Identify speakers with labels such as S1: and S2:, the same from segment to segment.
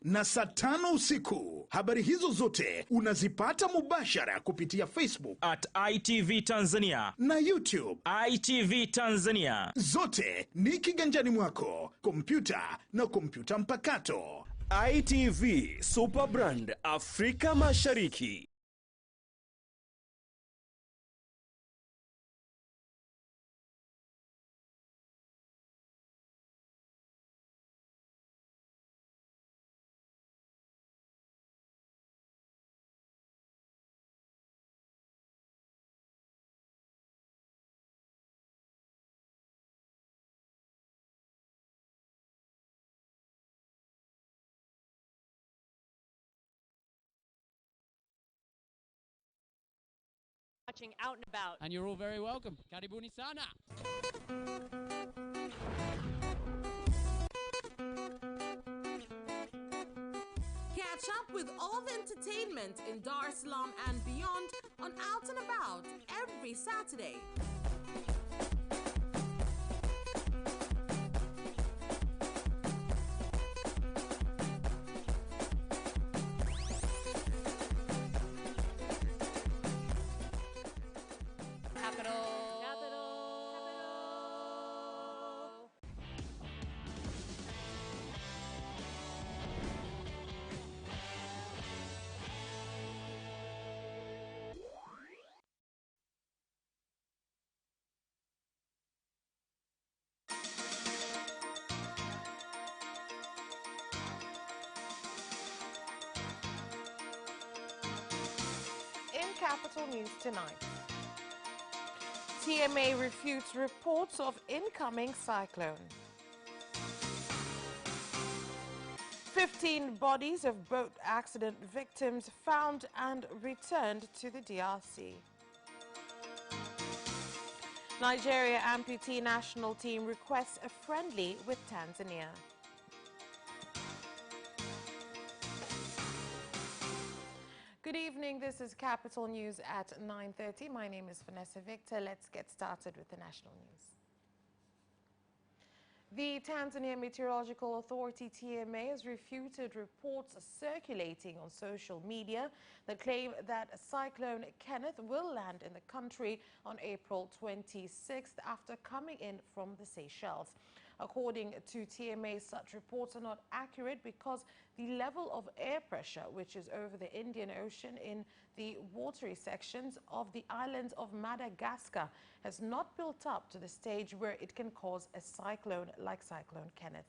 S1: na saa 5 usiku. Habari hizo zote unazipata mubashara kupitia Facebook
S2: at ITV Tanzania
S1: na YouTube
S2: ITV Tanzania.
S1: Zote ni kiganjani mwako, kompyuta na kompyuta mpakato.
S3: ITV Superbrand Afrika Mashariki.
S4: Watching Out and About.
S5: And you're all very welcome. Karibuni sana.
S6: Catch up with all the entertainment in Dar es Salaam and beyond on Out and About every Saturday.
S7: Capital News tonight. TMA refutes reports of incoming cyclone. 15 bodies of boat accident victims found and returned to the DRC. Nigeria amputee national team requests a friendly with Tanzania. Good evening, this is Capital News at 9:30. My name is Vanessa Victor. Let's get started with the national news. The Tanzania Meteorological Authority, TMA, has refuted reports circulating on social media that claim that Cyclone Kenneth will land in the country on April 26th after coming in from the Seychelles. According to TMA, such reports are not accurate because the level of air pressure, which is over the Indian Ocean in the watery sections of the island of Madagascar, has not built up to the stage where it can cause a cyclone like Cyclone Kenneth.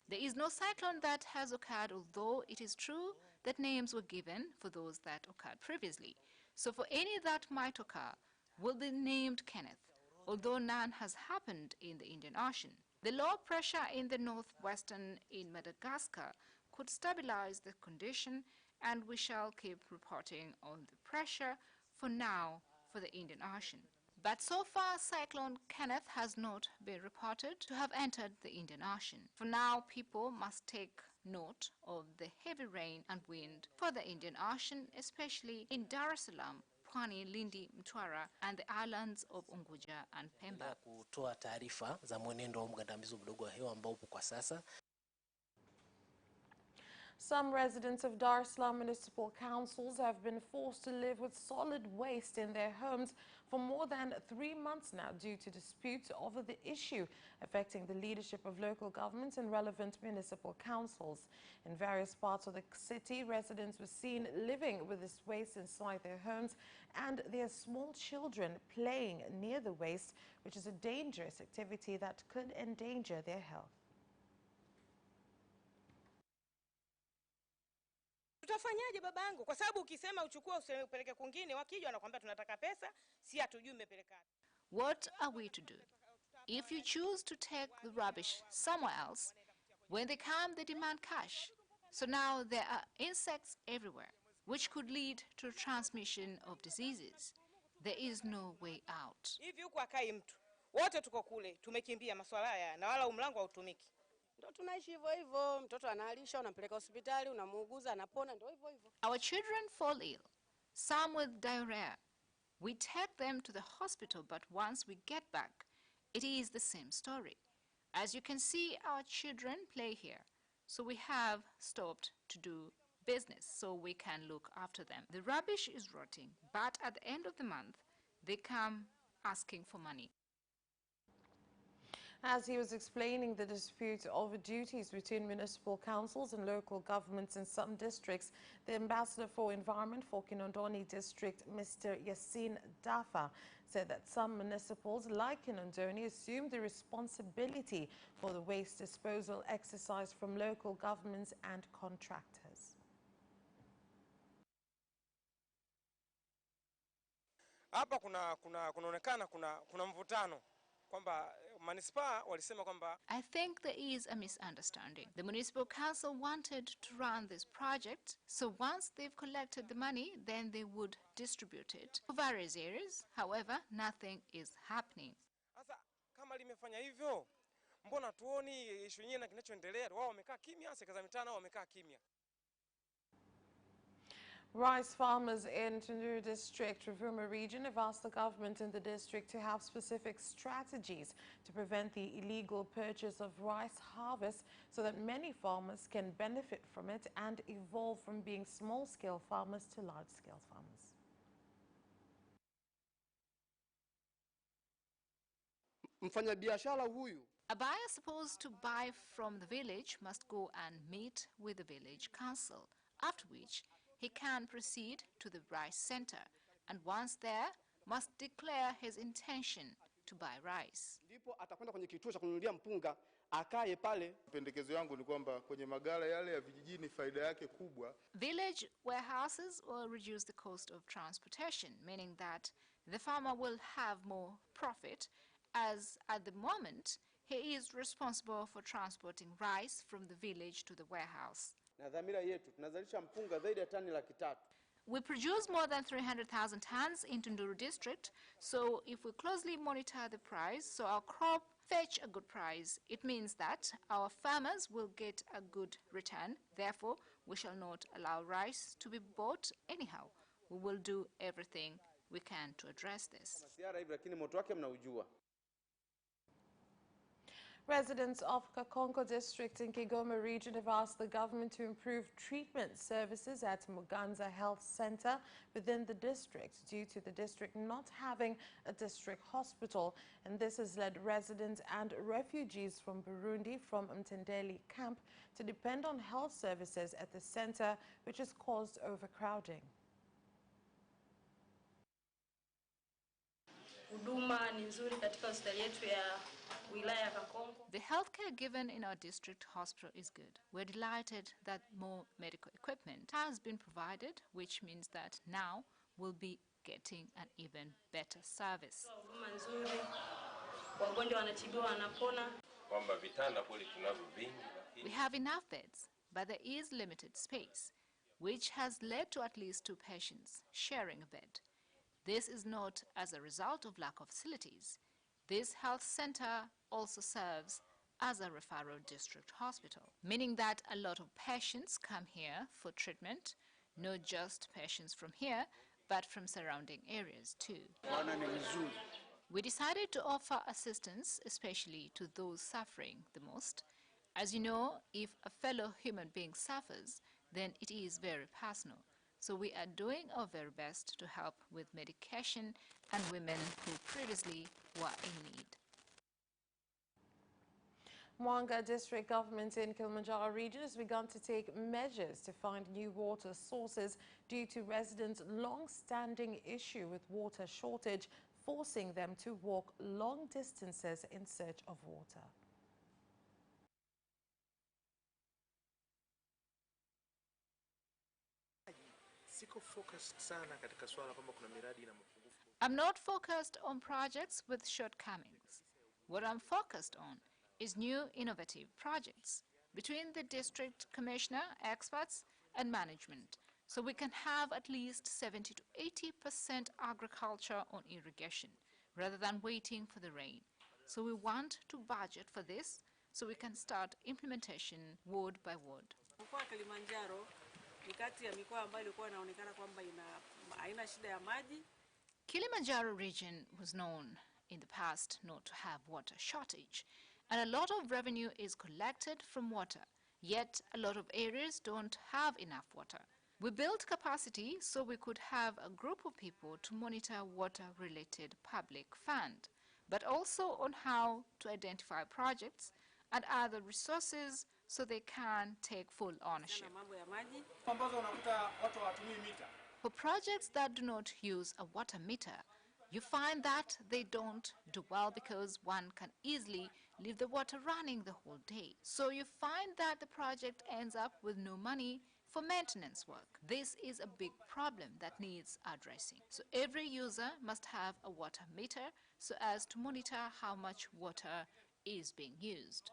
S8: There is no cyclone that has occurred, although it is true that names were given for those that occurred previously. So for any that might occur, will be named Kenneth, although none has happened in the Indian Ocean. The low pressure in the northwestern in Madagascar could stabilize the condition, and we shall keep reporting on the pressure for now for the Indian Ocean. But so far, Cyclone Kenneth has not been reported to have entered the Indian Ocean. For now, people must take note of the heavy rain and wind for the Indian Ocean, especially in Dar es Salaam, Pwani, Lindi, Mtwara, and the islands of Unguja and Pemba.
S9: Kutoa taarifa za mwenendo wa mgandamizo mdogo wa hewa ambao upo kwa sasa.
S7: Some residents of Dar es Salaam municipal councils have been forced to live with solid waste in their homes for more than 3 months now due to disputes over the issue affecting the leadership of local governments and relevant municipal councils. In various parts of the city, residents were seen living with this waste inside their homes and their small children playing near the waste, which is a dangerous activity that could endanger their health.
S10: Tutafanyaje babangu? Kwa sababu ukisema uchukue usipeleke kwingine, wakija wanakuambia tunataka pesa, si hatujui mmepeleka.
S8: What are we to do? If you choose to take the rubbish somewhere else, when they come they demand cash. So now there are insects everywhere, which could lead to transmission of diseases. There is no way out.
S10: Hivi huko akai mtu. Wote tuko kule, tumekimbia masuala haya na wala umlango hautumiki.
S11: Ndio tunaishi hivyo hivyo, mtoto analisha, unampeleka hospitali, unamuuguza, anapona, ndio hivyo hivyo.
S8: Our children fall ill, some with diarrhea. We take them to the hospital, but once we get back, it is the same story. As you can see, our children play here, so we have stopped to do business so we can look after them. The rubbish is rotting, but at the end of the month, they come asking for money.
S7: As he was explaining the dispute over duties between municipal councils and local governments in some districts, the Ambassador for Environment for Kinondoni District, Mr. Yasin Dafa, said that some municipals like Kinondoni assume the responsibility for the waste disposal exercise from local governments and contractors.
S4: Hapa kunaonekana kuna mvutano kwamba manispaa walisema kwamba
S8: I think there is a misunderstanding. The municipal council wanted to run this project, so once they've collected the money, then they would distribute it for various areas. However, nothing is happening.
S4: Sasa kama limefanya hivyo, mbona tuoni issue yenyewe na kinachoendelea? Wao wamekaa kimya, serikali za mitaa nao wamekaa kimya.
S7: Rice farmers in Tunduru District, Ruvuma region, have asked the government in the district to have specific strategies to prevent the illegal purchase of rice harvest so that many farmers can benefit from it and evolve from being small-scale farmers to large-scale farmers.
S12: Mfanyabiashara huyu
S8: A buyer supposed to buy from the village must go and meet with the village council, after which he can proceed to the rice center, and once there, must declare his intention to buy rice.
S12: ndipo atakwenda kwenye kituo cha kununulia mpunga akae pale.
S13: Pendekezo yangu ni kwamba kwenye magala yale ya vijijini faida yake kubwa.
S8: Village warehouses will reduce the cost of transportation, meaning that the farmer will have more profit, as at the moment he is responsible for transporting rice from the village to the warehouse.
S12: Na dhamira yetu tunazalisha mpunga zaidi ya tani 300,000.
S8: We produce more than 300,000 tons in Tunduru district, so if we closely monitor the price, so our crop fetch a good price, it means that our farmers will get a good return. Therefore, we shall not allow rice to be bought anyhow. We will do everything we can to address this.
S12: Lakini moto wake mnaujua.
S7: Residents of Kakonko district in Kigoma region have asked the government to improve treatment services at Muganza Health Center within the district due to the district not having a district hospital. And this has led residents and refugees from Burundi from Mtendeli camp to depend on health services at the center, which has caused overcrowding.
S8: The healthcare given in our district hospital is good. We're delighted that more medical equipment has been provided, which means that now we'll be getting an even better service. We have enough beds, but there is limited space, which has led to at least 2 patients sharing a bed. This is not as a result of lack of facilities. This health center also serves as a referral district hospital, meaning that a lot of patients come here for treatment, not just patients from here, but from surrounding areas too. We decided to offer assistance, especially to those suffering the most. As you know, if a fellow human being suffers, then it is very personal. So we are doing our very best to help with medication and women who previously were in need.
S7: Mwanga district government in Kilimanjaro region has begun to take measures to find new water sources due to residents' long-standing issue with water shortage, forcing them to walk long distances in search of water.
S8: I'm not focused on projects with shortcomings. What I'm focused on is new innovative projects between the district commissioner, experts, and management, so we can have at least 70 to 80% agriculture on irrigation, rather than waiting for the rain. So we want to budget for this, so we can start implementation word by word. Kilimanjaro region was known in the past not to have water shortage, and a lot of revenue is collected from water, yet a lot of areas don't have enough water. We built capacity so we could have a group of people to monitor water-related public fund, but also on how to identify projects and other resources so they can take full ownership. For projects that do not use a water meter, you find that they don't do well because one can easily leave the water running the whole day. So you find that the project ends up with no money for maintenance work. This is a big problem that needs addressing. So every user must have a water meter so as to monitor how much water is being used.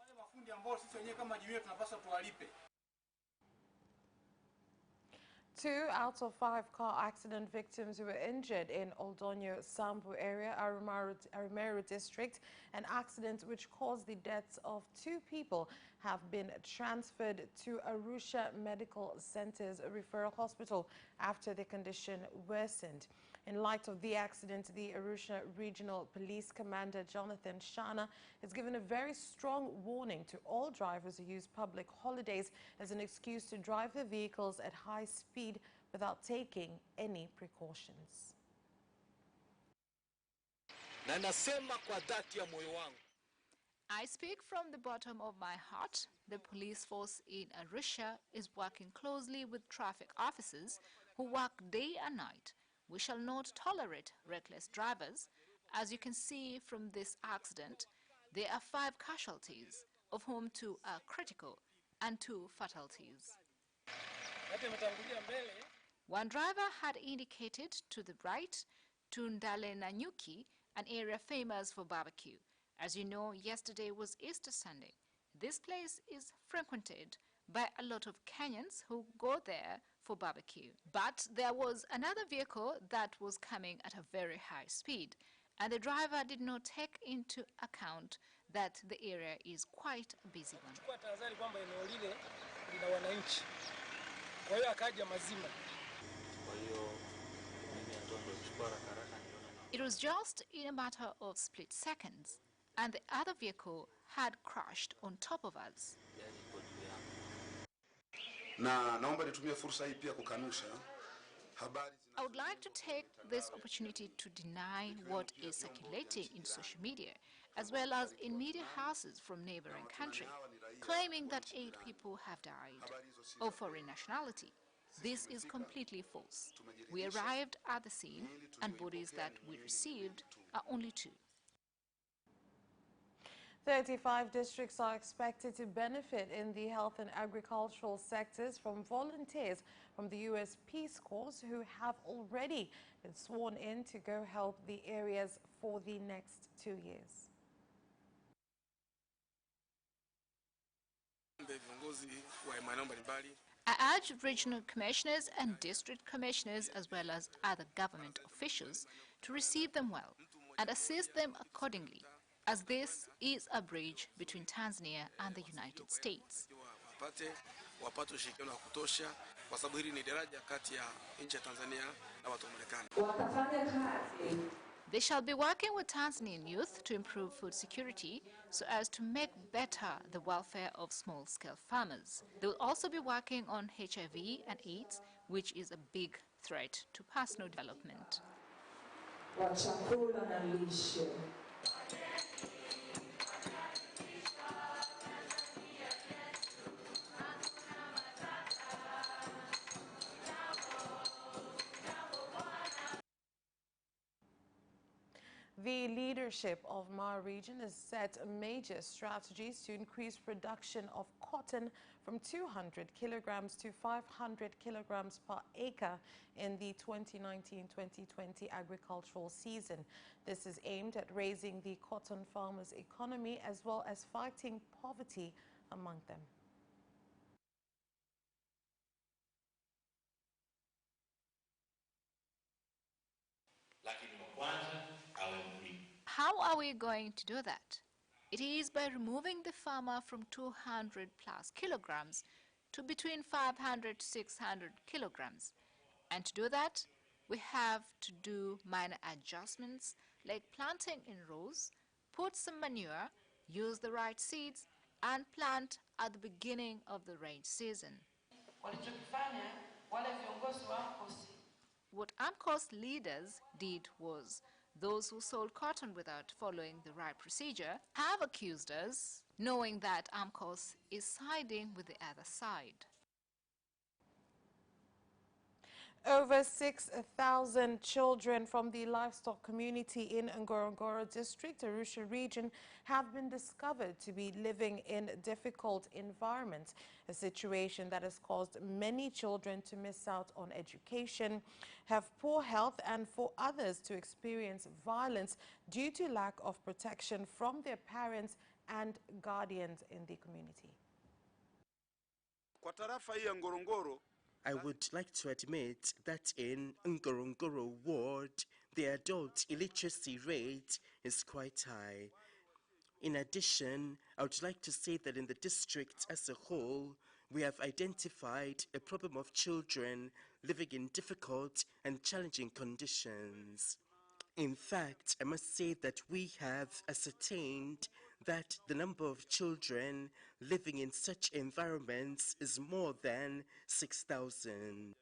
S7: 2 out of 5 car accident victims who were injured in Oldonyo Sambu area, Arumeru district, an accident which caused the deaths of 2 people, have been transferred to Arusha Medical Center's referral hospital after the condition worsened. In light of the accident, the Arusha Regional Police Commander Jonathan Shana has given a very strong warning to all drivers who use public holidays as an excuse to drive their vehicles at high speed without taking any precautions.
S8: I speak from the bottom of my heart. The police force in Arusha is working closely with traffic officers who work day and night. We shall not tolerate reckless drivers. As you can see from this accident, there are 5 casualties, of whom 2 are critical and 2 fatalities. One driver had indicated to the right to Ndale Nanyuki, an area famous for barbecue. As you know, yesterday was Easter Sunday. This place is frequented by a lot of Kenyans who go there for barbecue. But there was another vehicle that was coming at a very high speed, and the driver did not take into account that the area is quite a busy one. It was just in a matter of split seconds, and the other vehicle had crashed on top of us. I would like to take this opportunity to deny what is circulating in social media, as well as in media houses from neighboring countries, claiming that 8 people have died of foreign nationality. This is completely false. We arrived at the scene, and bodies that we received are only 2.
S7: 35 districts are expected to benefit in the health and agricultural sectors from volunteers from the U.S. Peace Corps who have already been sworn in to go help the areas for the next 2 years.
S8: I urge regional commissioners and district commissioners, as well as other government officials, to receive them well and assist them accordingly, as this is a bridge between Tanzania and the United States. They shall be working with Tanzanian youth to improve food security so as to make better the welfare of small-scale farmers. They will also be working on HIV and AIDS, which is a big threat to personal development.
S7: The leadership of Mar region has set major strategies to increase production of cotton from 200 kilograms to 500 kilograms per acre in the 2019-2020 agricultural season. This is aimed at raising the cotton farmers' economy as well as fighting poverty among them.
S8: How are we going to do that? It is by removing the farmer from 200 plus kilograms to between 500 to 600 kilograms. And to do that, we have to do minor adjustments like planting in rows, put some manure, use the right seeds, and plant at the beginning of the rain season. What AMCOS leaders did was, those who sold cotton without following the right procedure have accused us, knowing that AMCOS is siding with the other side.
S7: Over 6,000 children from the livestock community in Ngorongoro District, Arusha region, have been discovered to be living in difficult environments, a situation that has caused many children to miss out on education, have poor health, and for others to experience violence due to lack of protection from their parents and guardians in the community.
S14: Kwa tarafa hii ya Ngorongoro,
S15: I would like to admit that in Ngorongoro ward, the adult illiteracy rate is quite high. In addition, I would like to say that in the district as a whole, we have identified a problem of children living in difficult and challenging conditions. In fact, I must say that we have ascertained that the number of children living in such environments is more than 6,000.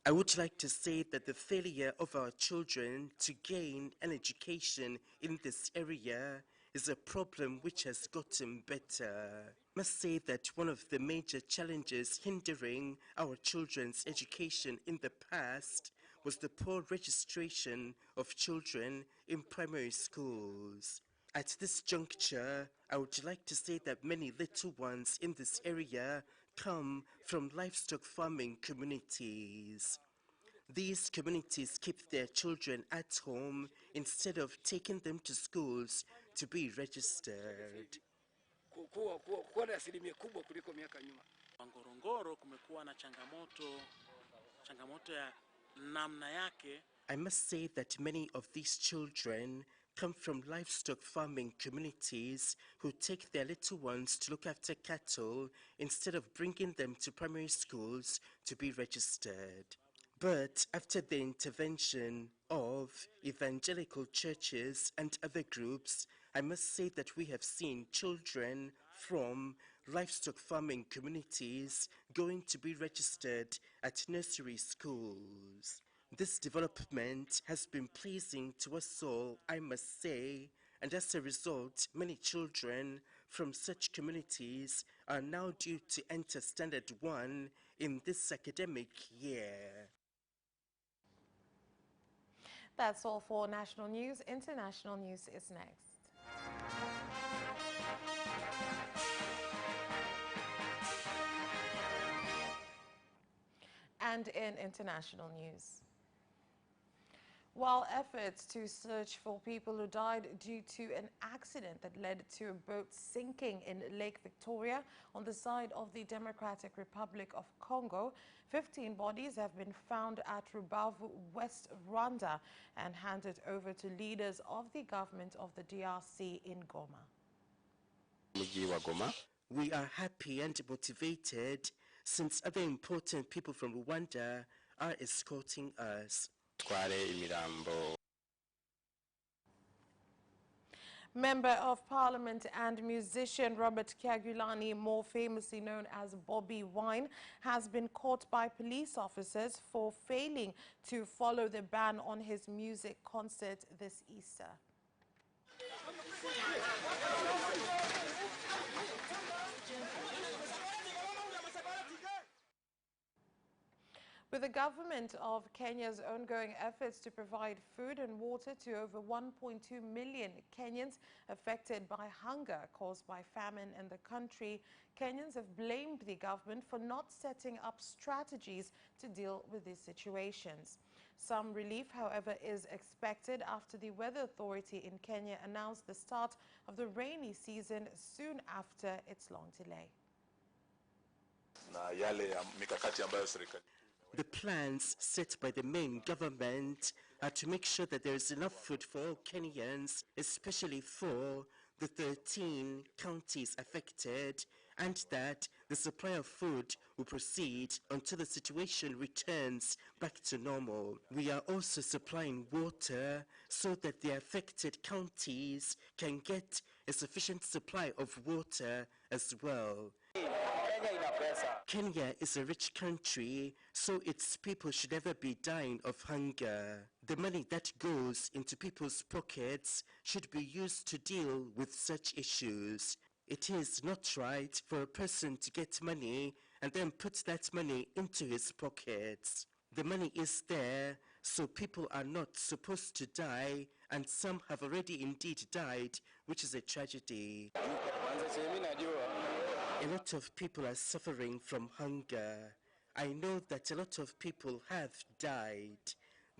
S15: I would like to say that the failure of our children to gain an education in this area is a problem which has gotten better. I must say that one of the major challenges hindering our children's education in the past was the poor registration of children in primary schools. At this juncture, I would like to say that many little ones in this area come from livestock farming communities. These communities keep their children at home instead of taking them to schools to be registered.
S16: Ngorongoro kumekuwa na changamoto ya namna yake.
S15: I must say that many of these children come from livestock farming communities who take their little ones to look after cattle instead of bringing them to primary schools to be registered. But after the intervention of evangelical churches and other groups, I must say that we have seen children from livestock farming communities going to be registered at nursery schools. This development has been pleasing to us all, I must say, and as a result, many children from such communities are now due to enter Standard 1 in this academic year.
S7: That's all for national news. International news is next. And in international news, while efforts to search for people who died due to an accident that led to a boat sinking in Lake Victoria on the side of the Democratic Republic of Congo, 15 bodies have been found at Rubavu, West Rwanda, and handed over to leaders of the government of the DRC in Goma.
S15: We are happy and motivated since other important people from Rwanda are escorting us.
S7: Member of Parliament and musician Robert Kyagulanyi, more famously known as Bobby Wine, has been caught by police officers for failing to follow the ban on his music concert this Easter. With the government of Kenya's ongoing efforts to provide food and water to over 1.2 million Kenyans affected by hunger caused by famine in the country, Kenyans have blamed the government for not setting up strategies to deal with these situations. Some relief, however, is expected after the Weather Authority in Kenya announced the start of the rainy season soon after its long delay.
S15: The plans set by the main government are to make sure that there is enough food for all Kenyans, especially for the 13 counties affected and that the supply of food will proceed until the situation returns back to normal. We are also supplying water so that the affected counties can get a sufficient supply of water as well. Kenya is a rich country, so its people should never be dying of hunger. The money that goes into people's pockets should be used to deal with such issues. It is not right for a person to get money and then put that money into his pockets. The money is there, so people are not supposed to die, and some have already indeed died, which is a tragedy. A lot of people are suffering from hunger. I know that a lot of people have died.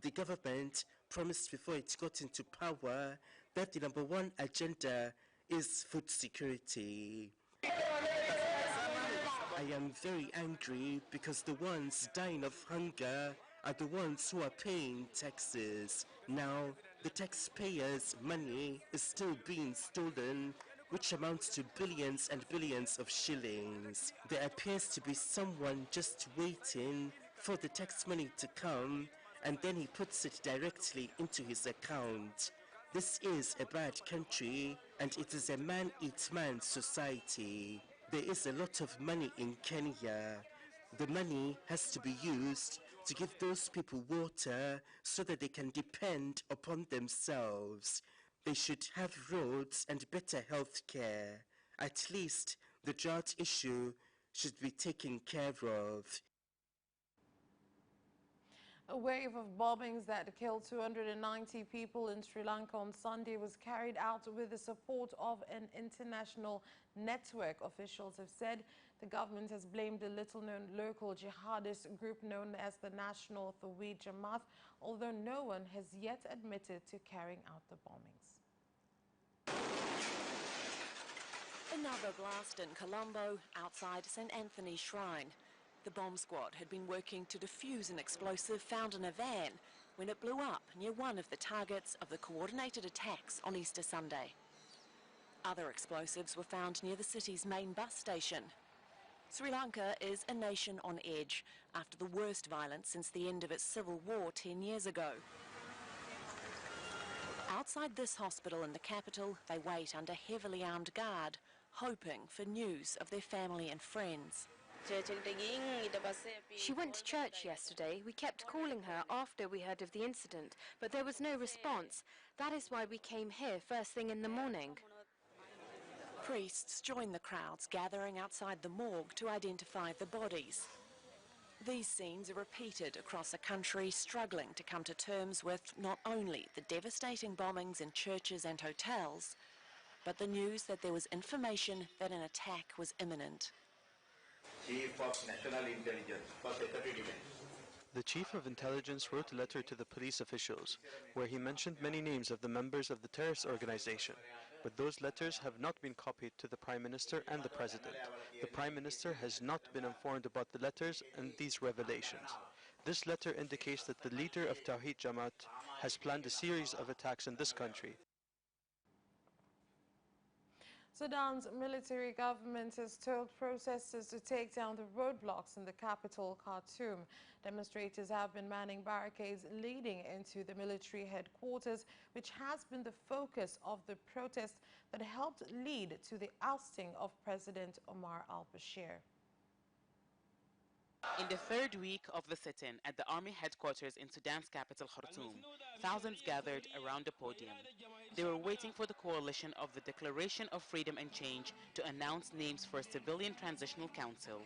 S15: The government promised before it got into power that the #1 agenda is food security. I am very angry because the ones dying of hunger are the ones who are paying taxes. Now, the taxpayers' money is still being stolen, which amounts to billions and billions of shillings. There appears to be someone just waiting for the tax money to come, and then he puts it directly into his account. This is a bad country, and it is a man-eat-man society. There is a lot of money in Kenya. The money has to be used to give those people water so that they can depend upon themselves. They should have roads and better health care. At least the drought issue should be taken care of.
S7: A wave of bombings that killed 290 people in Sri Lanka on Sunday was carried out with the support of an international network. Officials have said the government has blamed a little-known local jihadist group known as the National Tawhid Jamaat, although no one has yet admitted to carrying out the bombings.
S17: Another blast in Colombo, outside St. Anthony's Shrine. The bomb squad had been working to defuse an explosive found in a van when it blew up near one of the targets of the coordinated attacks on Easter Sunday. Other explosives were found near the city's main bus station. Sri Lanka is a nation on edge after the worst violence since the end of its civil war 10 years ago. Outside this hospital in the capital, they wait under heavily armed guard, hoping for news of their family and friends.
S18: She went to church yesterday. We kept calling her after we heard of the incident, but there was no response. That is why we came here first thing in the morning.
S17: Priests join the crowds gathering outside the morgue to identify the bodies. These scenes are repeated across a country struggling to come to terms with not only the devastating bombings in churches and hotels, but the news that there was information that an attack was imminent.
S19: Chief of National Intelligence for Security Defense.
S20: The Chief of Intelligence wrote a letter to the police officials, where he mentioned many names of the members of the terrorist organization, but those letters have not been copied to the Prime Minister and the President. The Prime Minister has not been informed about the letters and these revelations. This letter indicates that the leader of Tawhid Jamaat has planned a series of attacks in this country.
S7: Sudan's military government has told protesters to take down the roadblocks in the capital, Khartoum. Demonstrators have been manning barricades leading into the military headquarters, which has been the focus of the protest that helped lead to the ousting of President Omar al-Bashir.
S21: In the third week of the sit-in at the army headquarters in Sudan's capital, Khartoum, thousands gathered around a podium. They were waiting for the coalition of the Declaration of Freedom and Change to announce names for a civilian transitional council.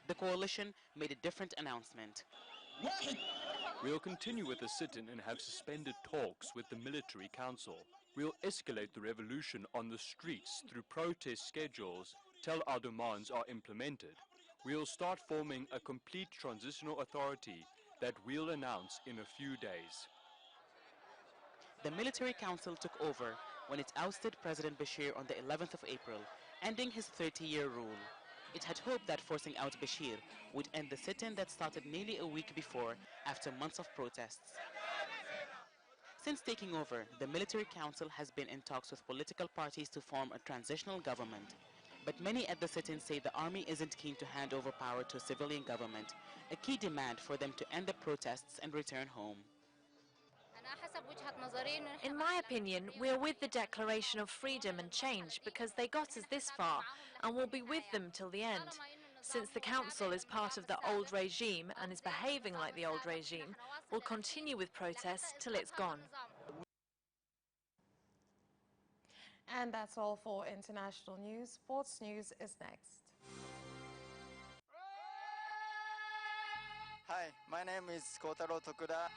S21: The coalition made a different announcement.
S22: We'll continue with the sit-in and have suspended talks with the military council. We'll escalate the revolution on the streets through protest schedules till our demands are implemented. We'll start forming a complete transitional authority that we'll announce in a few days.
S21: The military council took over when it ousted President Bashir on the 11th of April, ending his 30-year rule. It had hoped that forcing out Bashir would end the sit-in that started nearly a week before after months of protests. Since taking over, the military council has been in talks with political parties to form a transitional government. But many at the sit-in say the army isn't keen to hand over power to a civilian government, a key demand for them to end the protests and return home.
S1: In my opinion, we are with the Declaration of Freedom and Change because they got us this far and will be with them till the end. Since the council is part of the old regime and is behaving like the old regime, we'll continue with protests till it's gone.
S7: And that's all for international news. Sports news is next.
S2: Hi, my name is Kotaro Tokuda.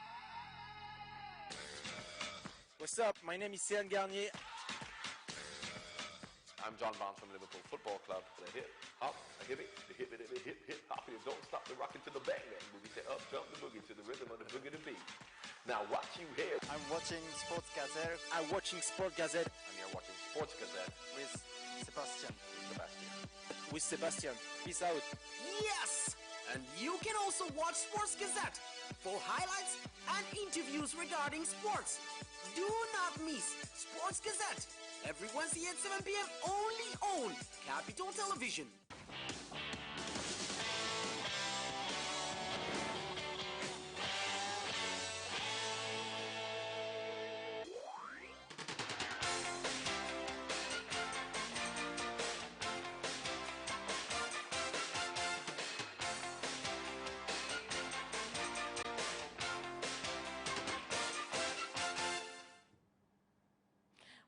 S23: What's up? My name is Céline Garnier.
S24: I'm John Barnes from Liverpool Football Club. The hip hop, a hip it, the hip it, the hip hop. You don't stop the rockin' to the bang bang boogie. Say up jump the boogie to the rhythm of the boogie to beat. Now what you hear?
S2: I'm watching Sports Gazette.
S23: I'm watching Sport Gazette.
S24: And you're watching Sports Gazette
S2: with Sebastian.
S23: With Sebastian. Peace out.
S25: Yes! And you can also watch Sports Gazette for highlights and interviews regarding sports. Do not miss Sports Gazette every Wednesday at 7 p.m. only on Capital Television.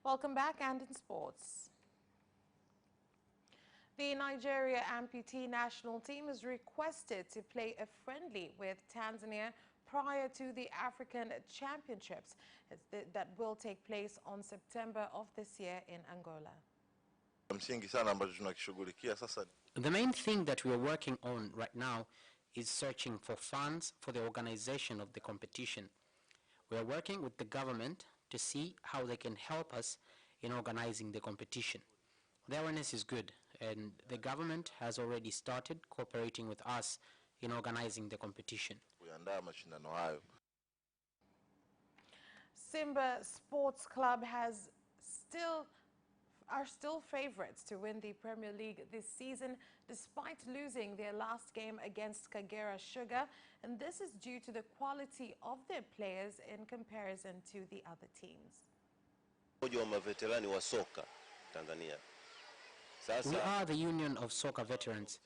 S7: Welcome back, and in sports. The Nigeria amputee national team is requested to play a friendly with Tanzania prior to the African Championships that will take place on September of this year in Angola.
S26: The main thing that we are working on right now is searching for funds for the organization of the competition. We are working with the government to see how they can help us in organizing the competition. The awareness is good, and the government has already started cooperating with us in organizing the competition.
S7: Simba Sports Club are still favorites to win the Premier League this season, despite losing their last game against Kagera Sugar, and this is due to the quality of their players in comparison to the other teams.
S26: We are the Union of Soccer Veterans,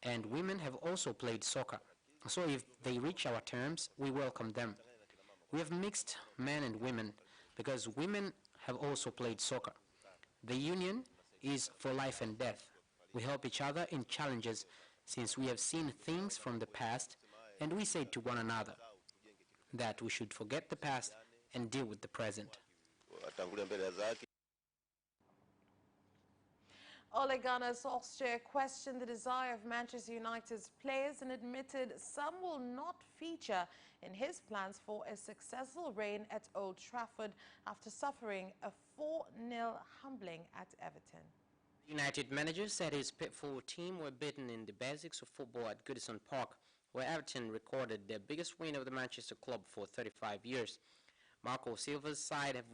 S26: and women have also played soccer. So if they reach our terms, we welcome them. We have mixed men and women because women have also played soccer. The union is for life and death. We help each other in challenges since we have seen things from the past, and we say to one another that we should forget the past and deal with the present.
S7: Ole Gunnar Solskjaer questioned the desire of Manchester United's players and admitted some will not feature in his plans for a successful reign at Old Trafford after suffering a 4-0 humbling at Everton.
S26: United manager said his pitfall team were beaten in the basics of football at Goodison Park, where Everton recorded their biggest win of the Manchester club for 35 years. Marco Silva's side have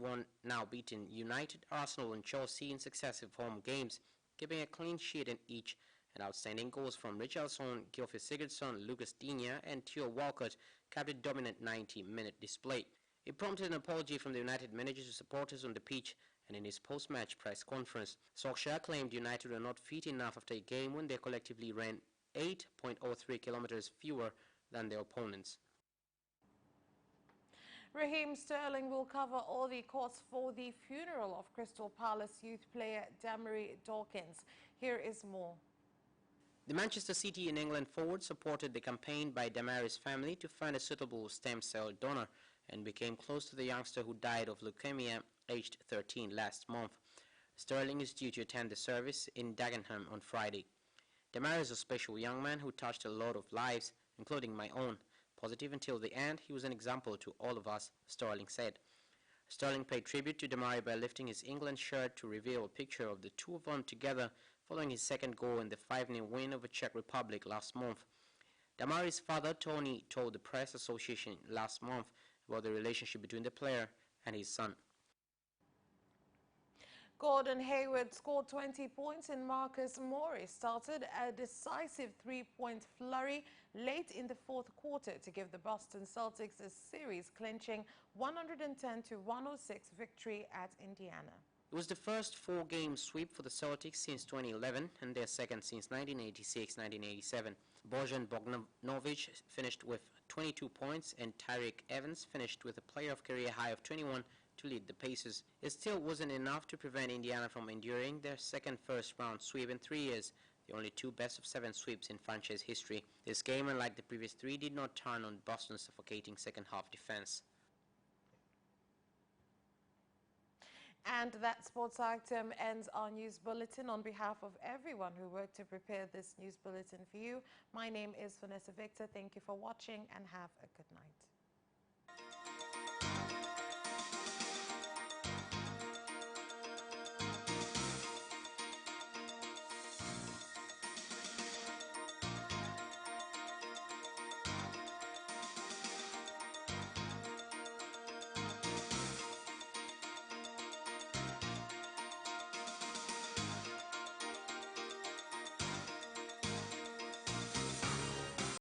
S26: now beaten United, Arsenal and Chelsea in successive home games, keeping a clean sheet in each, and outstanding goals from Richarlison, Gylfi Sigurdsson, Lucas Digne and Theo Walcott capped a dominant 90-minute display. It prompted an apology from the United manager to supporters on the pitch and in his post-match press conference. Solskjaer claimed United were not fit enough after a game when they collectively ran 8.03 kilometers fewer than their opponents.
S7: Raheem Sterling will cover all the costs for the funeral of Crystal Palace youth player Damari Dawkins. Here is more.
S26: The Manchester City and England forward supported the campaign by Damari's family to find a suitable stem cell donor and became close to the youngster who died of leukemia aged 13 last month. Sterling is due to attend the service in Dagenham on Friday. Damari is a special young man who touched a lot of lives, including my own. Positive until the end, he was an example to all of us, Sterling said. Sterling paid tribute to Damari by lifting his England shirt to reveal a picture of the two of them together following his second goal in the 5-0 win over Czech Republic last month. Damari's father, Tony, told the Press Association last month about the relationship between the player and his son.
S7: Gordon Hayward scored 20 points and Marcus Morris started a decisive three-point flurry late in the fourth quarter to give the Boston Celtics a series-clinching 110-106 victory at Indiana.
S26: It was the first four-game sweep for the Celtics since 2011 and their second since 1986-1987. Bojan Bogdanovic finished with 22 points and Tyreke Evans finished with a player-of-career high of 21 to lead the Pacers. It still wasn't enough to prevent Indiana from enduring their second first-round sweep in 3 years, the only two best-of-7 sweeps in franchise history. This game, unlike the previous three, did not turn on Boston's suffocating second-half defense.
S7: And that sports item ends our news bulletin. On behalf of everyone who worked to prepare this news bulletin for you, my name is Vanessa Victor. Thank you for watching and have a good night.